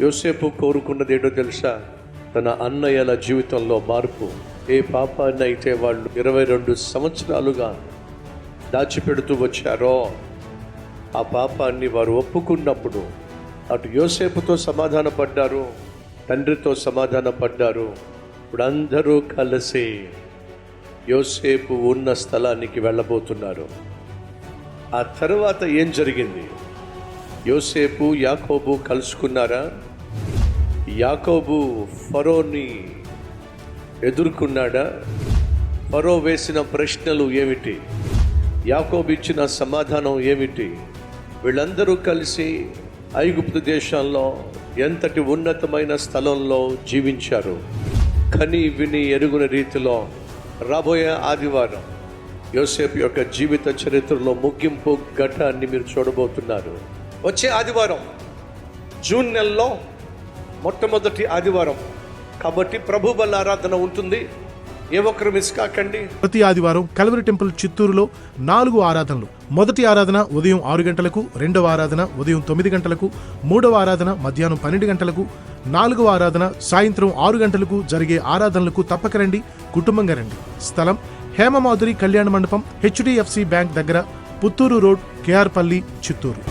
యోసేపు కోరుకున్నది ఏంటో తెలుసా? తన అన్నయ్యల జీవితంలో మార్పు. ఏ పాపాన్ని అయితే వాళ్ళు 22 సంవత్సరాలుగా దాచిపెడుతూ వచ్చారో ఆ పాపాన్ని వారు ఒప్పుకున్నప్పుడు అటు యోసేపుతో సమాధాన పడ్డారు, తండ్రితో సమాధాన పడ్డారు. ఇప్పుడు అందరూ కలిసి యోసేపు ఉన్న స్థలానికి వెళ్ళబోతున్నారు. ఆ తర్వాత ఏం జరిగింది? యోసేపు యాకోబు కలుసుకున్నారా? యాకోబు ఫరోని ఎదుర్కొన్నాడా? ఫరో వేసిన ప్రశ్నలు ఏమిటి? యాకోబు ఇచ్చిన సమాధానం ఏమిటి? వీళ్ళందరూ కలిసి ఐగుప్తు దేశంలో ఎంతటి ఉన్నతమైన స్థలంలో జీవించారు. కని విని ఎరుగున రీతిలో రాబోయే ఆదివారం యోసేపు యొక్క జీవిత చరిత్రలో ముగింపు ఘట్టాన్ని మీరు చూడబోతున్నారు. వచ్చే ఆదివారం జూన్ నెలలో మొట్టమొదటి ఆదివారం కాబట్టి ప్రభు బల్ల ఆరాధన ఉంటుంది. ఏ ఒక్కరు మిస్ కాకండి. ప్రతి ఆదివారం కల్వరి టెంపుల్ చిత్తూరులో 4 ఆరాధనలు. మొదటి ఆరాధన ఉదయం 6 గంటలకు, రెండవ ఆరాధన ఉదయం 9 గంటలకు, మూడవ ఆరాధన మధ్యాహ్నం 12 గంటలకు, 4వ ఆరాధన సాయంత్రం 6 గంటలకు జరిగే ఆరాధనలకు తప్పక రండి, కుటుంబంగా రండి. స్థలం హేమమాధురి కళ్యాణ మండపం, HDFC బ్యాంక్ దగ్గర, పుత్తూరు రోడ్, KR పల్లి, చిత్తూరు.